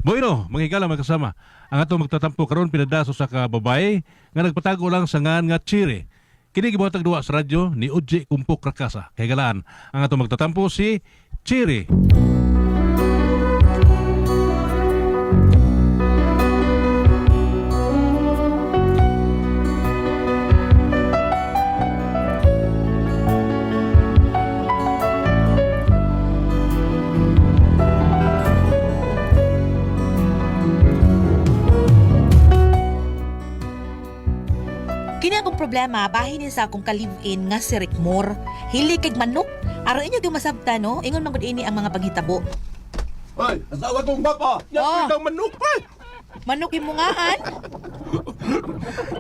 Bueno, manghigala magkasama. Ang ato magtatampo karon pinadaso sa kababay nga nagpatago lang sa ngan nga Chiri. Kini gibuhatag duwa sa radyo ni Uji Kumpok Rakasa. Kay galaan ang ato magtatampo si Chiri. Kini akong problema, bahin sa akong ka-live-in nga si Rickmore. Hili kay manok. Araw inyo yung masabta, no? Ingon magod ini ang mga paghitabo. Ay, asawa kong baka! Yan Oh. ang manok! Ay! Manok yung mungaan?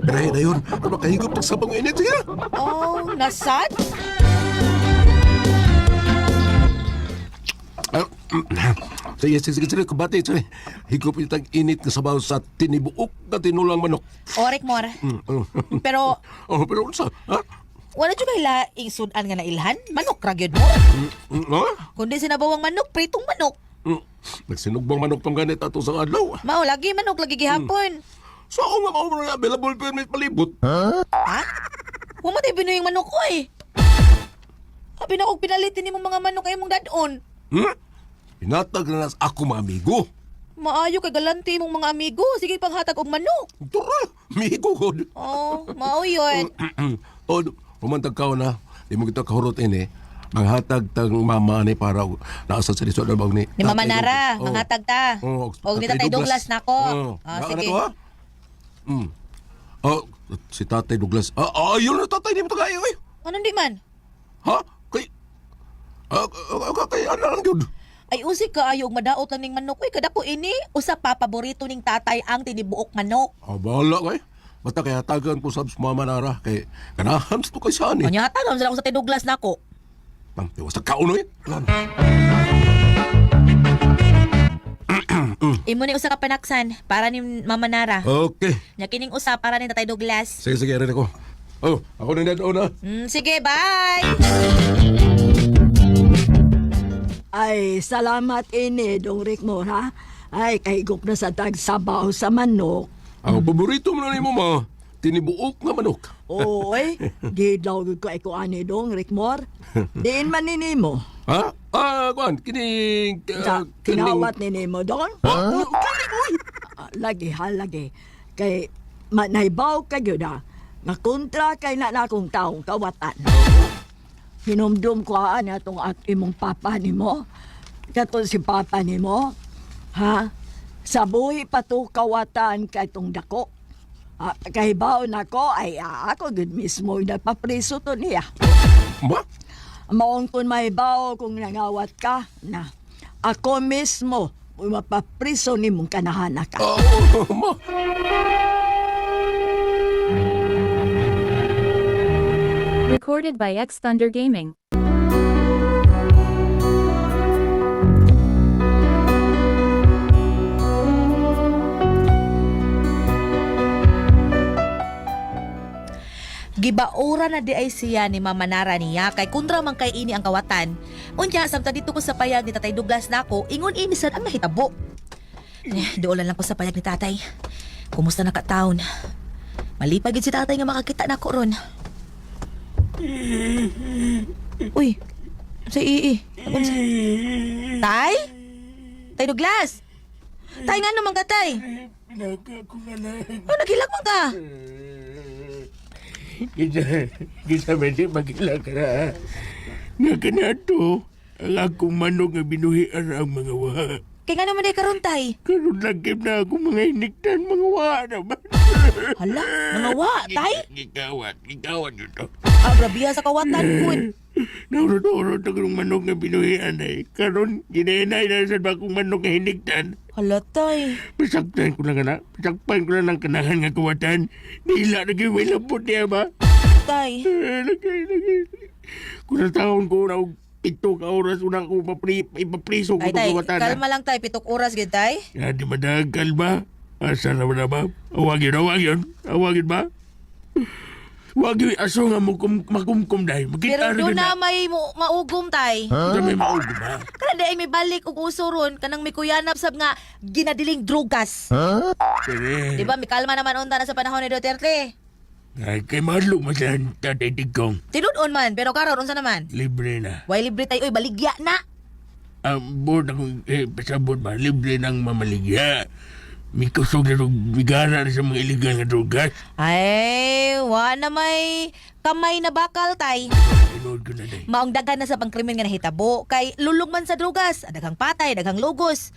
Birahe na yun. Ano kahigop ng sabang init? Sige na! Oh, nasad? Sige, kubati. Higop itang init na sabaw sa tinibuok na tinulang manok. O, Rickmore. Pero, Oh, pero unsa? Ha? wala dyan kaila isudan nga na ilhan? Manok ra gyud mo? Ha? Kundi sinabawang manok, pritong manok. Nagsinugbang manok pang ganit ato sa adlaw. Mao, lagi manok, lagi gihapon. So ako nga maumro na available permit palibot. Ha? Huwag mo tayo binuyang manok ko eh. Sabi na kong pinalitin mo mga manok ay mong dadon. Pinatag na nas ako mga amigo. Maayo kay galanti mong mga amigo. Sige panghatag og manok. Tura, amigo ko. Oh, mao yun. O, pumantag ka na. Di mo kita kahurot ini. Manghatag tang mama ni para naasa sa lisod na bang ni. Ni Mama Nara, Oh. manghatag ta. Oh, Og ni Tatay Douglas nako. Sige. Si Tatay Douglas. Ayun na tatay, di mo tagayo eh. Ano di man? Ha? Kay ano lang yun? Ay usik ka ayog madaot lang ning manok koy kada ko ini usa pa paborito ning tatay ang tinibuok manok. Bahala ko eh. Basta kaya tagan ko sa Mama Nara. Kay ganahan sa to kay saan eh. Anya hatag sila ko sa Tatay Douglas nako. Iwas sa kauno eh. Imo ni usa ka panaksan para ni Mama Nara. Okay. Nya kining usa para ni Tatay Douglas. Sige, rin ako. Oh, ako na na na. Sige, bye. Ay, salamat ini, Dong Rickmore, ha? Ay, kahigop na sa tagsabaw sa manok. Ang paborito mo na ni mo, ma. Tinibuok nga manok. Oy, gidaw ko ay ko ani, Dong Rickmore. Diin man nini mo. Ha? Kuan, kining... Kinawat nini mo, Dong? Lagi ha, lagi. Kay, naibaw kayo na. Nakontra kay na akong taong kawatan. Hinumdum ko na itong at imong papa ni mo. Katong si papa ni mo. Ha? Sa buhi pa to kawatan kay itong dako. Kay baon ako ay ako good mismo nagpapriso to niya. Ma? Maong kung may bao kung nangawat ka na ako mismo mapapriso ni mong kanahana ka. Ma. Recorded by X Thunder Gaming. Gibaura na di ay siya ni Mama Nara niya kay kundra man kay ini ang kawatan. Unya samtang dito ko sa payag ni Tatay Douglas nako, ingon ini sad ang mahitabo. Doon lang ko sa payag ni Tatay. Kumusta na ka taon? Malipagid si Tatay nga makakita nako ron. Uy, sa ii. Tay? Tay Douglas? Tay nga naman ka, Tay? Pinaka ko nga na. Oh, naghilak mo ka. Kita pwede magila ka na. Nga ka na to, ang akong manok nga binuhian ang mga waha. Kaya nga naman ay karon, Tay. Karoon lagim na akong mga hiniktan, mga waha naman. Hala, mga wa, Tay? Gigawat yun to. Grabiya sa kawatan ko. Naurot-urot ang manok nga binuhian ay. Karoon, ginahinay na sa bakong manok nga hiniktan. Hala, Tay. Pasaktan ko lang na. Pasakpan ko lang ng kanahan nga kawatan. Nila naging may lambot niya ba? Tay. Lagay. Kung taon ko na 7 ka oras unang ko ipapriso ko Ay, Tay, kawatan. kalma lang, Tay. 7 oras, gid, Tay. Ya, di madagal ba? Asa na ba? Awagin ba? Wag yung aso nga makumkum dahil. Pero Makita doon rin na may maugom tay. Ito may maugom ha. Kada dahil may balik ug uso ron kanang may kuyanap sab nga ginadiling drugas. Sige. Di ba may kalma naman unta na sa panahon ni Duterte. Ay, kay mahalo mo siya tatay Digong. Tinud-on man pero karon unsa naman? Libre na. Way libre tay oy baligya na. Ang board akong pasabot ba, libre ng mamaligya. May kusog na bigara sa mga illegal na drugas. Ay, wa na may kamay na bakal tay. Tinood ko na dahil. Maong daghan na sa pangkrimen nga nahitabo kay lulog man sa drugas, daghang patay, daghang lugos.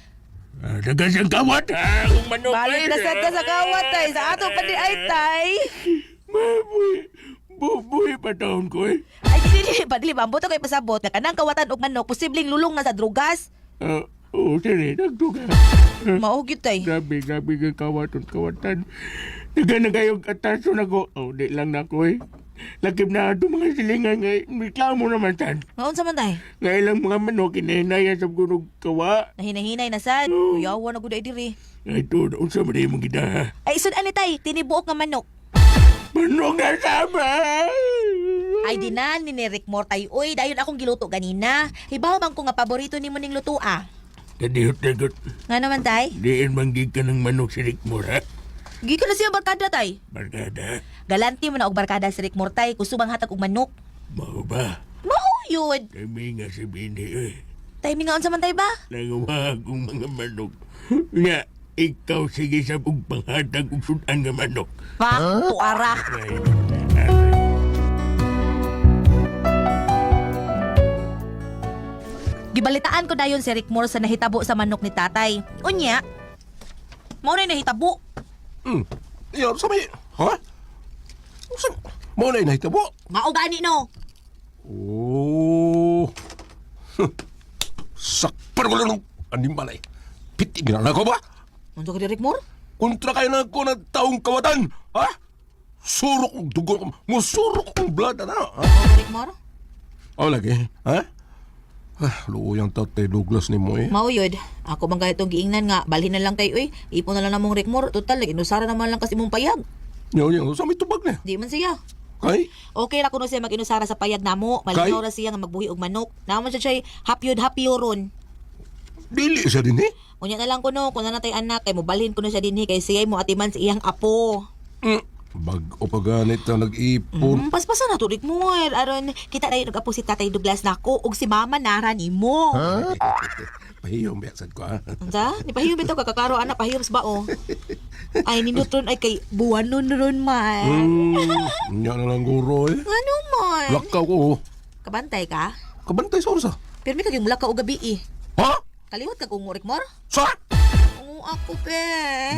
Dagan siyang kawat ha. Kung manok Balik na sad ka sa kawat tay, sa ato pa di ay tay. Bubuhay pa taon ko eh. Ay dili padili ba ambo to kay pasabot nga kanang kawatan og manok posibleng lulong na sa drugas. Oo, sige, nagduga. Mao gyud tay. Grabe ka kawatan. Dagan na kayong kataso na ko. Oh, di lang na ko eh. Lakip na ito mga silingan nga. Reklamo naman tan. Maun sa man tay? Nga ilang mga manok inahinayan sa gunog kawa. Nahinay-hinay na sad. Kuyawa na gud ay diri. Ito, unsa man yung mga kita ha? Ay isod ani tay, tinibuok nga manok. Manok na sama! Ay dinan ni Rick Moore tay. Uy, dayon akong giluto ganina. Hibaw man ko nga paborito nimo ning lutoa. Kadihot na gut. Nga naman tay? Diin manggig ka ng manok si Rick Moore ha? Gi ka na siya barkada tay. Barkada, Galanti mo na og barkada si Rick Moore tay. Kusubang hatag og manok. mao ba? Mao yun. Kami nga si Bini eh. Timing nga unsa man tay ba? Nangawa akong mga manok. Nga, ikaw sige sa kong panghatag ug sudan nga manok. Pa, tuara. Ay, Gibalitaan ko dayon si Rick Moore sa nahitabo sa manok ni tatay. Unya, mao na nahitabo. Iyan, sabi, ha? Mo na inahitabo. Mao gani no. Oh. Sakpar ko lang ng animal ay. Piti ginala ko ba? Unsa ka di Rick Moore? Kontra kayo na ko ng taong kawatan. Ha? Surok ng dugo. Musurok ng blood. Ano? Ha? Rick Moore? O lagi. Ha? Luyang tatay Douglas ni mo eh. Mao yun. Ako bang kahit itong giingnan nga, balhin na lang tayo eh. Ipon na lang namong Rick Moore. Total, inusara naman lang kasi mong payag. Yan. Sa may tubag na. Di man siya. Kay? Okay ra kuno siya mag-inusara sa payag namo. Malinaw ra siya nga magbuhi og manok. Naman siya hapyod ron. Dili siya din eh. Unya na lang kuno, kung na tay anak, kay mo balhin kuno siya dinhi kay siya mo atiman sa iyang apo. Bag-o pa ganit na nag-ipon. Paspasa na to, Rick Moore. Aron, kita na yung nag-apo si Tatay Douglas nako ug si Mama Nara ni mo. Pahiyong biyaksad ko ha. Unsa? Ni pahiyom bitaw kakaro anak pahiyom ba o. Ay ninutron ay kay buwanon ron man. Nya na lang guro eh. Ano man? Lakaw ko. Kabantay ka? Kabantay sa orsa. Pero may kaging mula ka o gabi eh. Ha? Kaliwat ka kung Rick Moore? Sa? Oo, ako pe.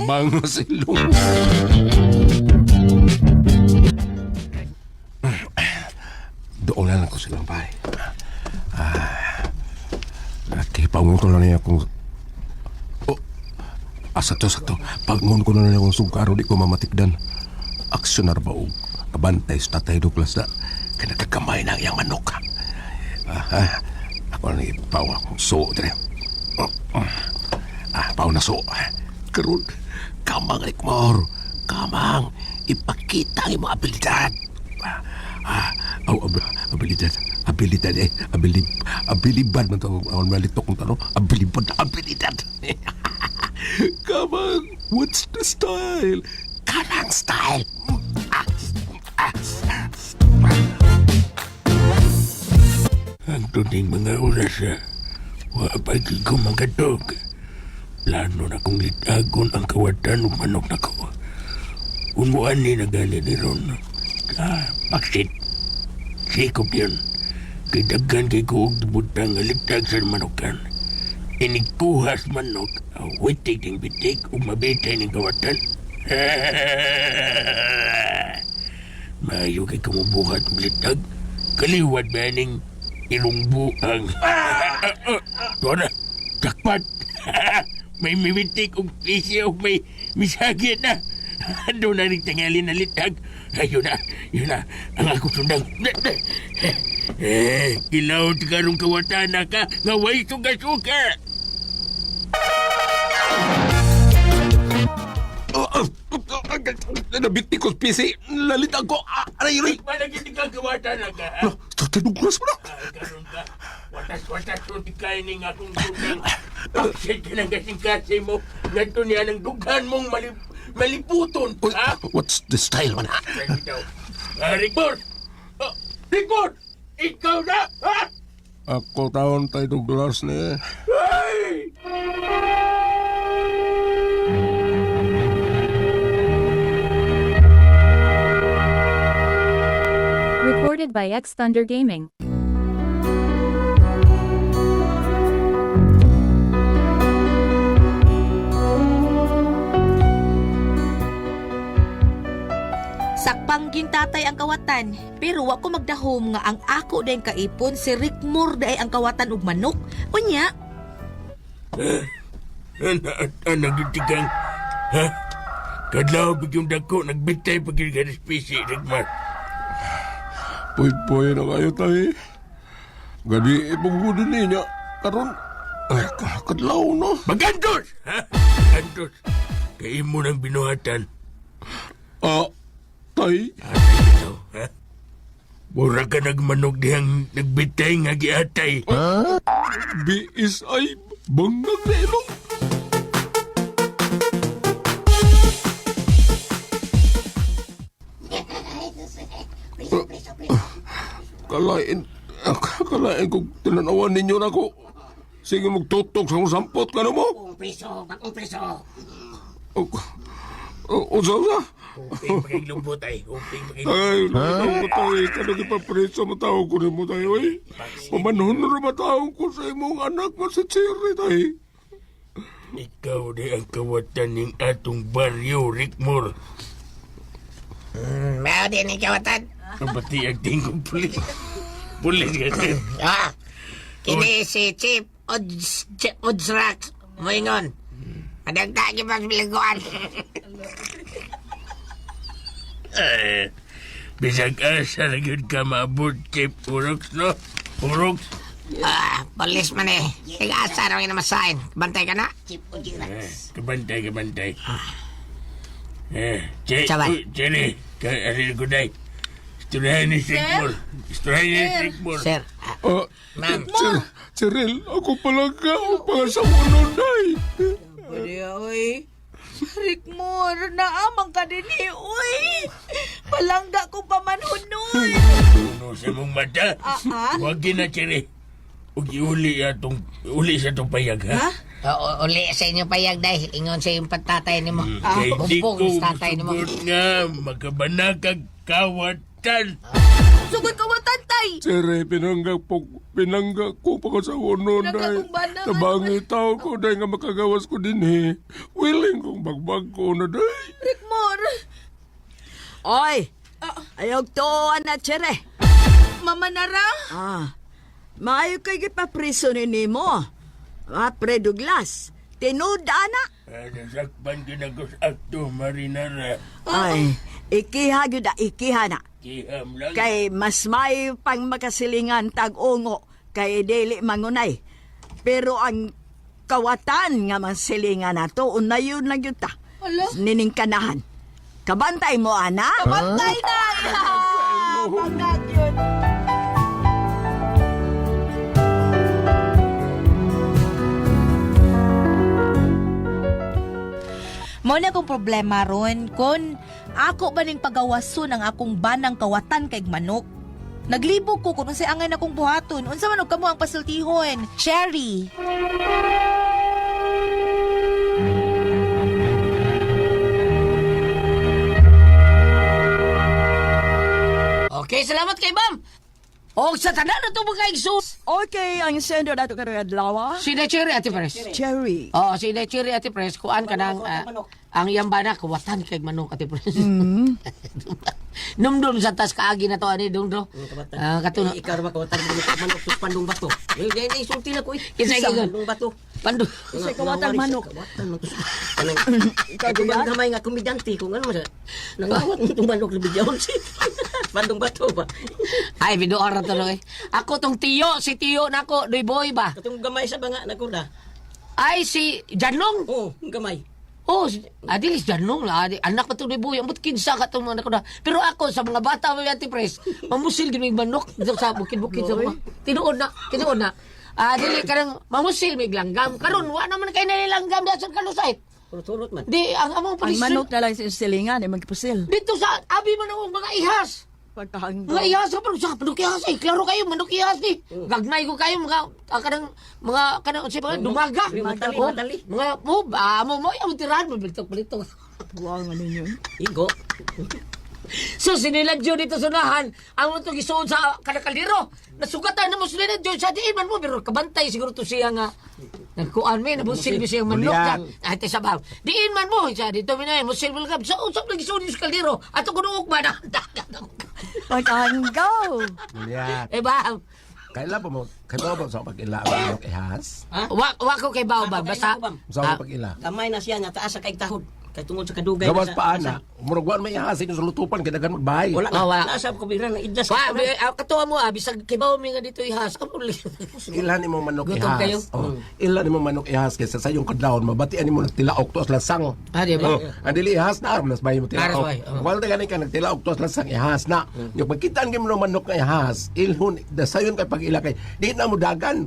Mga silong. Doon na lang ko silang bahay. Nakipangon ko na niya kung... Oh, sakto. Pangon ko na niya kung sungkaro di ko mamatikdan. Aksyonar ba o kabantay sa Tatay Douglas na kinakakamay na iyang manok. Ako na ipaw akong suot rin. Paw na suot. Karoon, kamang Rick Moore. Kamang, ipakita ang iyong abilidad. Abilidad eh. Abilibad man ito. Ang malitok kong tanong. Abilidad. Kamang, what's the style? Kamang style. ang tuning mga oras wapay ko magatog. Plano na kong litagon ang kawatan ng manok na ko. Unuan ni nagali ni Ron. Baksit. Sikop yun. Kay daggan kay ko og butang nga litag sa manokan. Inikuhas manok, witik ng bitik ug mabitay ng kawatan. Maayo kay kumubuhat og litag. Kaliwat ba ning ilungbuang. Doon na, jakpat. May mibitik ug isyo, may misagit na. Doon na rin tangali na litag. Ayun na, ang ako sundang. Kilawot ka rong kawatana ka, nga way suga-suga. nabiti ko spisi. Lalit ako. Aray. Malagi di ka kawatan na ka, ha? Lo, Tatay Douglas mo na. Karoon ka. Watas-watas to di kain ng akong dugang. Bakit ka nang kasing-kasi mo? Ganto niya ng dugan mong maliputon, Uy, ha? what's the style man? Rickmore! Rickmore! Ikaw na, ha? Ako taon Tay Douglas ni. Ay! Recorded by X Thunder Gaming. Sakpang gintatay ang kawatan, pero wa ko magdahom nga ang ako din kaipon si Rickmore day ang kawatan ug manok. Unya, Nagitigang, ha? Kadlaw bigyong dako, nagbitay pagkili ka spesi, Rickmore. Puy-puy na kayo Tay. Gadi ipagudin niya. Karon, ay kadlaw no. Magantos! Ha? Magantos! Kain mo ng binuhatan. Tay. Ito, ha? Mura ka nagmanog dihang nagbitay nga giatay. BSI bangag na ilong. Kalain kong tinanawan ninyo na ko. Sige magtutok sa kong sampot ka na mo. Bakong preso. Usa. Uping pakiglubot ay. Uping pakiglubot. Ay, lutaw ko tayo. Kanang ipapreso mo tao ko rin mo tayo eh. Pamanhon na rin matao ko sa imong anak mo sa Cherry tayo. Ikaw di ang kawatan ng atong baryo, Rickmore. Mao din ang kawatan. Ang pati ang tingkong pulis. Pulis kasi. Ah, kini si Chief Udsrax Moingon. Madagda ki pag biliguan. Bisag asa na yun ka maabot, Chief Urox, no? Urox? Ah, polis man eh. Tiga-asa na masahin. Bantay ka na? Kabantay. Sabay. Jenny, kaya ko day. Isturahan ni Rickmore. Sir, ma'am. Cheryl, ako pala ka. O pala sa unod ay. oy. Rickmore, naamang ka din uy. Palangga ko pa manhunoy. Puno sa mong mata. Huwag na, Jenny. Huwag uli sa itong payag, ha? Uli sa inyo payag dahil ingon sa yung patatay ni mo. Kay di ko Bumbong sa tatay ni mo. gusto nga makabanakag kawatan. Sugod kawatan tay. Cherry, pinangga ko pa ka sa unod ay. Pinanggakumbana nga. Tabangi tao ko dahil nga makagawas ko din eh. Willing kong bagbag ko na dahil. Rickmore, Oy, ayog to na Chere. Mama Nara. Maayo kay gipapriso ni nimo. Pre Douglas, tinud ana. Nasakpan ginagos akto, Marinara. Ay, ikiha gyud ikiha na. Kiham lang. Kay mas may pang makasilingan tag-ungo kay dili mangunay. Pero ang kawatan nga masilingan nato unayon lang yun ta. Ala. Nining kanahan. Kabantay mo ana? Bantay na. Bangag yun. Mo na akong problema ron kon ako ba ning pagawason ang akong banang kawatan kay manok. Naglibog ko kung unsay angay akong buhaton. Unsa man og kamo ang pasultihon? Sherry. Okay, salamat kay Bam. O sa tanan na ito mga igsus. Okay, ang sender nato karon adlaw. Si Cherry Ate Pres. Cherry. Oo, si Cherry Ate Pres, kuan ka ng ang iyang bana, kawatan kay manok Ate Pres. Numdum sa tas kaagi na to, ani, dumdo. Katuno. Ikaw na makawatan mo manok sa pandong bato. Hindi, isulti na ko eh. Kisay ka Pandong bato. Pando. Sa kawatang manok. Ikaw ba gamay nga komedante kung ano siya. Nangawat mo itong manok na bigyan si pandong bato ba? Ay, binuor na to no, eh. Ako tong tiyo, si tiyo nako, doy boy ba? Katong gamay sa banga na kuda. Ay, si Janlong. Oo, gamay. Oh, adilis janong la, anak pa to ni Boy, ambot kinsa ka tong mga anak ko na. Pero ako sa mga bata mo Ate Pres, mamusil gid mig manok dito sa bukid-bukid sa mga. Tinuod na. Dili kanang mamusil mig langgam. Karon wa naman kay nalilanggam dason kalusait. Turut-turut man. Di ang among Ang pulis manok na lang sa silingan, magpusil. dito sa abi man ang mga ihas. Pagkahanggang. Mga ihas ka sa manok ihas eh. Klaro kayo manok ihas ni. Gagnay ko kayo kanang mga dumaga. Madali. Mga mo yung tirahan mo balitok. Buwang ano yun. Igo. So siniladyo dito sa unahan, ang itong isuon sa kaldero. Nasugatan na mo siniladyo sa diin man mo, pero kabantay siguro to siya nga. Nagkuan may nabusilbi siyang manok Bulian. dyan. Ay, sabaw. Diin man mo, siya dito minay, musilbi lang. Sa usap lagi isuon sa kaldero. At ako nuok ba na? Pagkahanggaw. Buliat. Eh ba, Kailan pa mo? Kailan pa sa pag-ila ang ihas? Ha? wa ko kay Baobab, basta. Sa pag-ila. Gamay na siya nga taas sa kay tahod. Kay tungod sa kadugay. Gawas pa ana. Murag may ihas sa lutupan kay daghan magbahay. Wala Oh, wala. na. Nasa ko bigla na idlas. Wa, katuwa mo bisag kay Baobab nga dito ihas. Ilan mo manok Gutom ihas? kayo? Oh. Ilan mo manok ihas kaysa sa yung kadlawon mabatian mo nagtilaok tos lasang. Di ba? Oh, andili ihas na armas bahay mo Aras tilaok. bay, oh. Wala gani ka nagtilaok tos lasang ihas na. Yung pagkitaan gyud mo ng manok nga ihas, ilhon dasayon kay pag ila kay di na mo dagan.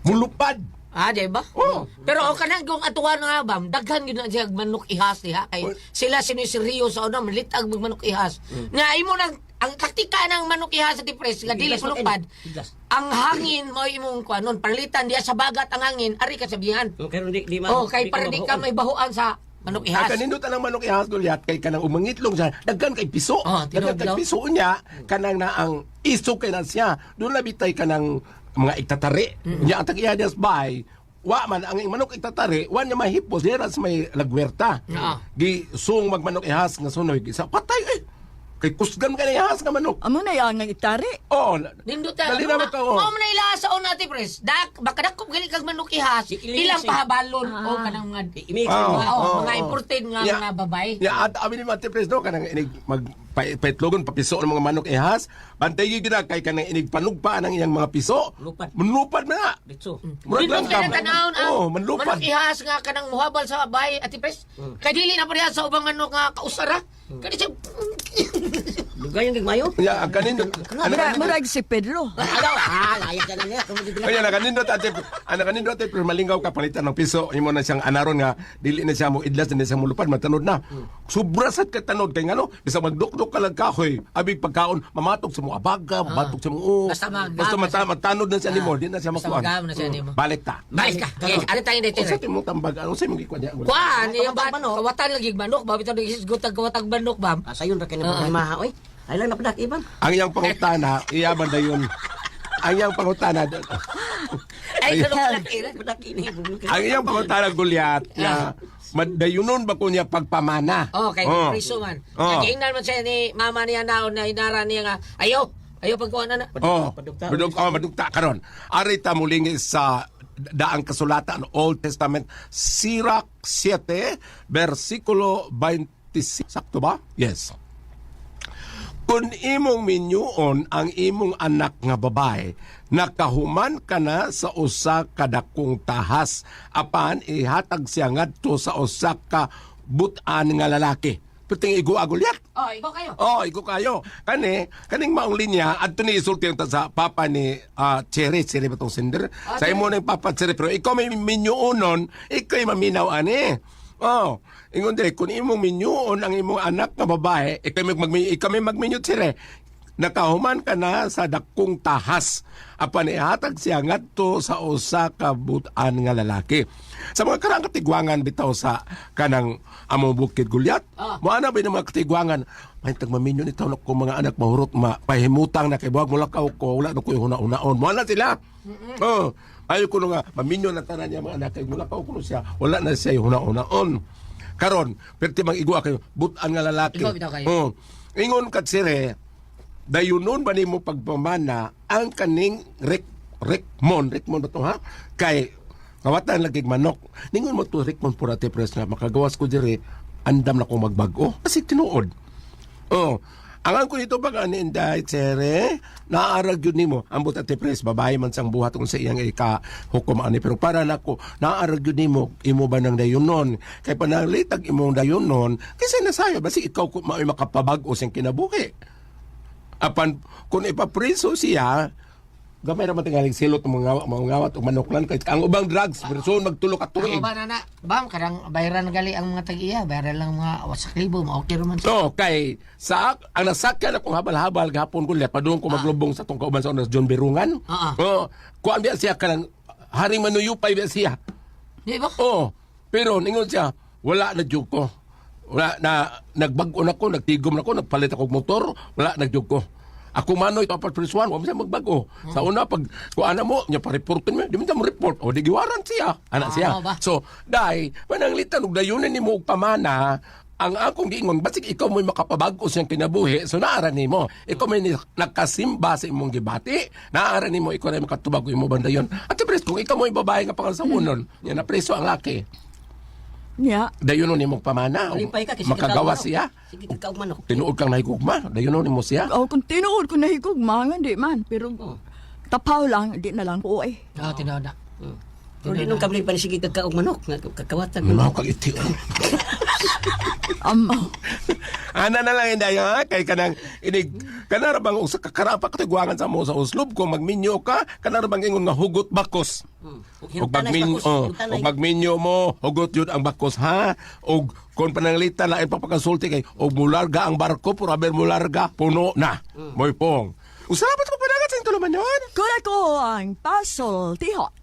Mulupad. Di ba? Oh. Pero o kanang kung atuwa nga bam, daghan gid na siya manok ihas diha kay sila sinisiryo sa una militag mag manok ihas. Nga imo nang ang taktika ng manok ihas sa tipres nga dili Iglas man pulupad. kayo. Iglas. Ang hangin mo imong kuanon palitan diha sa bagat ang hangin ari ka sabihan. Pero di man. Oh, kay para di ka may bahuan sa manok Ang ihas. kanindot ang manok ihas Goliath kay kanang umangitlong siya daghan kay piso. Oh, Daghan kay tinuod daw. piso niya kanang na ang iso kay na siya. Doon labitay kanang mga iktatari. Nya ang tag-ihadas bay wa man ang manok iktatari wa niya mahipos diha sa may lagwerta. Oo. Gi sung magmanok ihas nga sunoy isa patay kay kusgan ka na ihas nga manok. Amo na yung itari. Oh, Nindot ta. dali na ka oh. Mao man ila sa una tipres. Baka dakop gali kag manok ihas. Ilang pahabalon o kanang mga Imig. mga imported nga Yeah. mga babay. Ya at amin ni Mate Presdo kanang inig mag paitlogon papiso ng mga manok ihas bantay gyud na kay kanang inig panugpa ng iyang mga piso. Lupad. Manlupad na. Ditso. Murag Dindot kaya langgam. tanawon ang Oh, manlupad. manok ihas nga kanang muhabal sa bahay at tipres. Kay dili na pareha sa ubang manok nga kausara. Kani siya Lugay ang gigmayo. Ya kanindot. Murag si Pedro. Alaw. Layak ka na niya. Kaya na kanindot ate pero malingaw ka palitan ng piso imo na siyang anaron nga dili na siya mo idlas na siya mo lupad matanod na. Sobra sad ka tanod kay ngano bisa magdukdok ka lang kahoy abig pagkaon mamatok sa mo abaga matok sa mo Basta matanod na siya nimo di na siya Basta makuan. magam na siya nimo. Balik ta. Balik ka. Okay, ano tayo dito? Sa timong tambag ano sa imong gikuan niya? Kuan, yung Kawatag manok. kawatan lagi manok, ba bitaw nagisgutag kawatag manok bam. Sayon ra kay na problema oy. Ay lang napadak iban. Ang iyang pangutana iyaban da yun. Ang iyang pangutana Ay, ano pala kira? Padak ini. ang iyang pangutana Goliath na madayunon ba ko niya pagpamana? Oh, kay priso man. Nagingnan man siya ni mama niya naon na inara niya nga, ayaw pagkuhan na. Oh, Padugta. madugta karon. Ari ta muling sa daang kasulatan Old Testament Sirach 7 versikulo 26 sakto ba? Yes. Kung imong minyuon ang imong anak nga babae, nakahuman ka na sa usa ka dakong tahas, apan ihatag siya ngadto sa usa ka butan nga lalaki. Puting igu-agulyat. Oh, ikaw kayo. Oh, iko kayo. Kaning maong linya adto ni isulti yung sa papa ni Cherry batong sender. Sa imo ni papa Cherry pero ikaw may minyuonon, ikaw ay maminaw ani. Oh, ingon dire kun imong minyuon ang imong anak nga babae, ikaw may magminyo Cherry. Nakahuman ka na sa dakong tahas apan ihatag siya ngadto sa usa ka butan nga lalaki. Sa mga karang katigwangan bitaw sa kanang among bukid Goliath, mo ana ba yung mga katigwangan may tagmaminyo ni taon ko mga anak mahurot pahimutang na kay buwag mo lakaw ko wala na ko huna-unaon mo ana sila. Oh, ayo ko nga maminyo na tanan niya mga anak kay mulakaw ko siya wala na siya huna-unaon. Karon perti mang igwa kayo butan nga lalaki. Ikaw bitaw kayo. Oh, ingon kat sire dayunon ba nimo pagpamana ang kaning Rekmon ba to ha? Kay kawatan lagig manok. Ningon mo to Rekmon pura te pres nga makagawas ko dire andam na ko magbago. Kasi tinuod. Oh, Angan ko nito baka ni Inday, Tsere, naarag yun ni mo. Ang buta ti Pres, babae man sang buhat kung sa iyang ika-hukom ani. Pero para nako, naarag yun ni mo, imo ba nang dayon nun? Kaya panalitag imong dayon nun, kasi nasayo, basi ikaw kung makapabag-o siyang kinabuhi. Apan, kung ipapreso siya, gamay naman tingaling silot mga ngawat o manoklan kahit ang ubang drugs person magtulo ka Ano tuig. ba na bam karang bayaran gali ang mga tag-iya, bayaran lang mga wasak libo, okay raman. So, kay sa ang nasakyan akong habal-habal gahapon ko liat padung ko maglubong sa tong kauban sa oras John Berungan. Oh, kuan biya siya kanang haring manuyupay biya siya. Di ba? Oh, pero ningon siya wala na jud ko. Wala na nagbag-o na ko, nagtigom na ko, nagpalit ako og motor, wala nagjud ko. Ako manoy papat prisuan, wa man magbago. Sa una pag kuana mo, nya pa-reportin mo, di man mo report o di giwaran siya, anak siya. ba? So, dai, mananglitan og dayunan nimo og pamana, ang akong giingon, basig ikaw mo'y makapabag-o siyang kinabuhi, so naara nimo. Ikaw may nakasimba sa imong gibati, naara nimo, ikaw na makatubag imo bandayon. At siyempre, kung ikaw mo'y babae nga pangal sa unon, yan na preso ang laki. Nya, Dayunon nimo pamana, o Malipay ka kasi makagawa kakaog manok. siya. Sige, kakaog manok. Tinuod kang nahigugma, dayunon nimo siya. oh, kung tinuod ko nahigugma, di man. Pero tapaw lang, di na lang ko eh. Ah, tinaw na. Pero di nung kabli pa ni sige kakaog manok. Kakawatan Ano kang iti? Ana na lang inday ha kay kanang inig kanara bang usa ka karapa katiguangan sa mo sa uslob kung magminyo ka kanara bang ingon nga hugot bakos. Og magminyo mo hugot yun ang bakos ha og kon pananglitan lain papakonsulti kay og mularga ang barko pura ber mularga puno na. Moy pong. Usapat ko panagat sa tuluman yon. Kula ko ang pasol tihot.